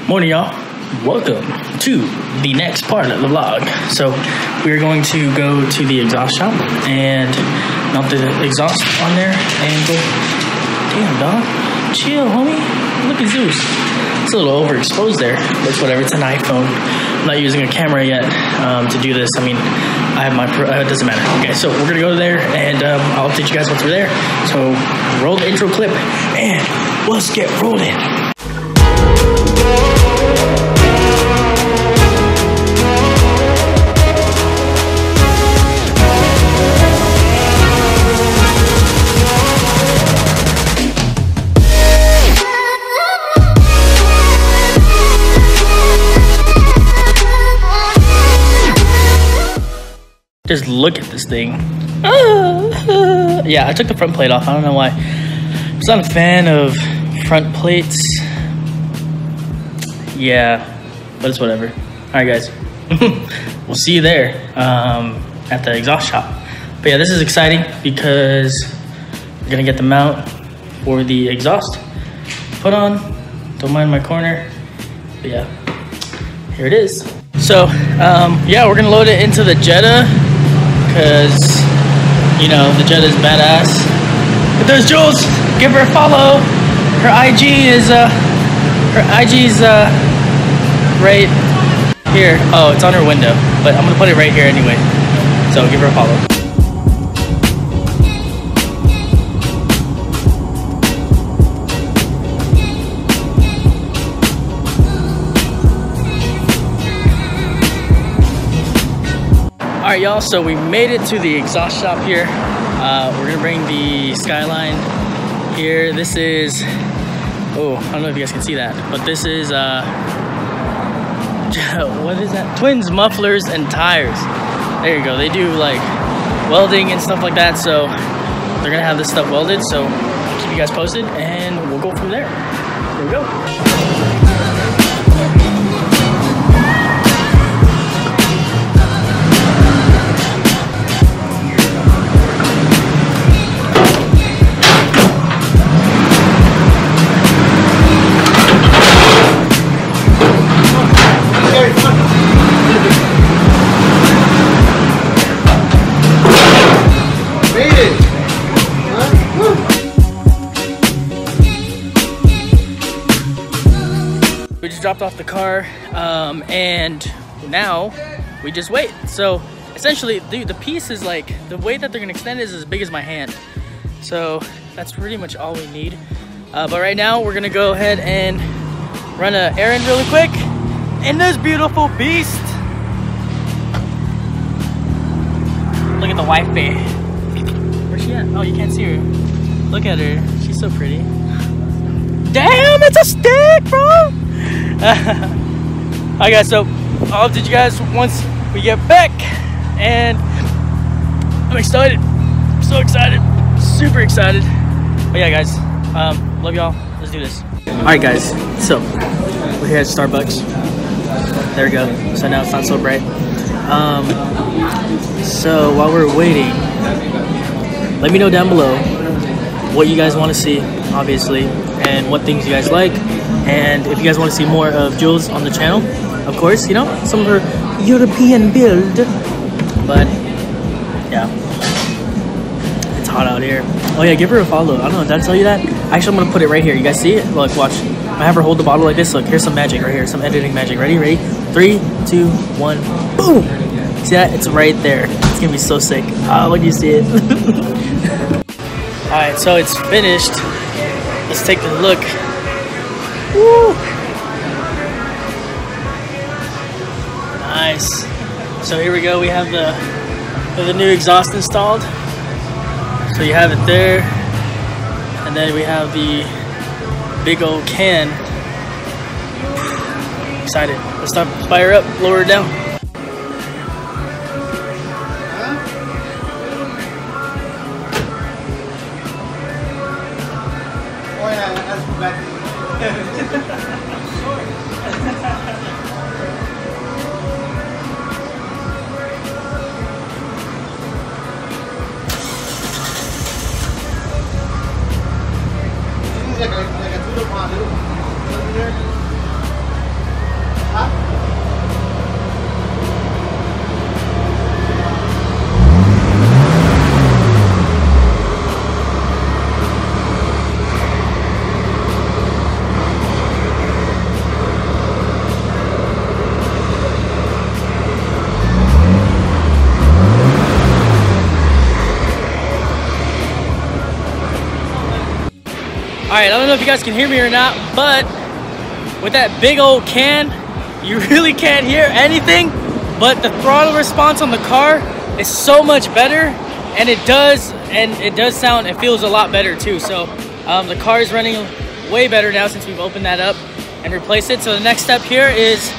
Morning, y'all. Welcome to the next part of the vlog. So we're going to go to the exhaust shop and mount the exhaust on there and go. Damn, dog. Chill, homie. Look at Zeus. It's a little overexposed there, but it's whatever. It's an iPhone. I'm not using a camera yet to do this. I mean, I have my, it doesn't matter. Okay, so we're gonna go there and I'll update you guys once we're there. So roll the intro clip and let's get rolling. Just look at this thing. Yeah, I took the front plate off. I don't know why. I'm not a fan of front plates. Yeah, but it's whatever. All right, guys. We'll see you there at the exhaust shop. But yeah, this is exciting because we're gonna get the mount for the exhaust put on. Don't mind my corner. But yeah, here it is. So yeah, we're gonna load it into the Jetta. Because, you know, the Jetta is badass. But there's Jules. Give her a follow. Her IG is right here. Oh, it's on her window. But I'm gonna put it right here anyway. So give her a follow. Alright, y'all, so we made it to the exhaust shop here. We're gonna bring the Skyline here. This is, oh, I don't know if you guys can see that, but this is, what is that? Twins, mufflers, and tires. There you go. They do like welding and stuff like that, so they're gonna have this stuff welded, so I'll keep you guys posted and we'll go from there. Here we go. We just dropped off the car and now we just wait. So essentially the piece is like, the way that they're gonna extend it is as big as my hand. So that's pretty much all we need. But right now we're gonna go ahead and run an errand really quick in this beautiful beast. Look at the wife babe. Where's she at? Oh, you can't see her. Look at her, she's so pretty. Damn, it's a stick, bro! Alright guys, so I'll update you guys once we get back, and I'm excited, so excited, super excited. But yeah guys, love y'all, let's do this. Alright guys, so we're here at Starbucks. There we go, so now it's not so bright. So while we're waiting, let me know down below what you guys want to see, obviously, and what things you guys like. And if you guys want to see more of Jules on the channel, of course, you know, some of her European build. But yeah, it's hot out here. Oh yeah, give her a follow. I don't know, did I tell you that? Actually, I'm gonna put it right here. You guys see it? Look, watch. I have her hold the bottle like this. Look, here's some magic right here, some editing magic. Ready? 3, 2, 1, boom! See that? It's right there. It's gonna be so sick. When you see it. All right, so it's finished. Let's take a look. Woo. Nice. So here we go. We have the new exhaust installed. So you have it there, and then we have the big old can. Excited. Let's start fire up, lower it down. Oh yeah, that's back. Alright, I don't know if you guys can hear me or not, but with that big old can, you really can't hear anything, but the throttle response on the car is so much better, and it does sound, it feels a lot better too. So the car is running way better now since we've opened that up and replaced it. So the next step here is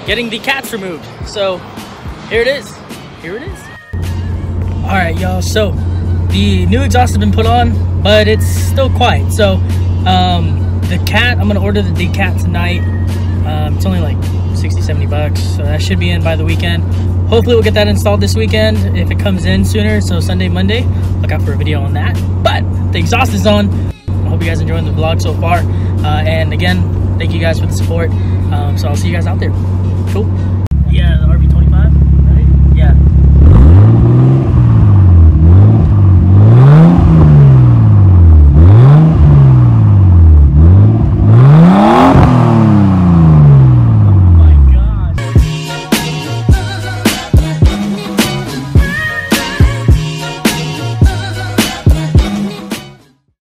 getting the cats removed. So here it is. All right, y'all, so the new exhaust has been put on, but it's still quiet. So the cat, I'm gonna order the decat tonight. It's only like 60-70 bucks, so that should be in by the weekend. Hopefully we'll get that installed this weekend if it comes in sooner. So Sunday, Monday, look out for a video on that. But the exhaust is on. I hope you guys enjoying the vlog so far, and again, thank you guys for the support. So I'll see you guys out there. Cool. Yeah, the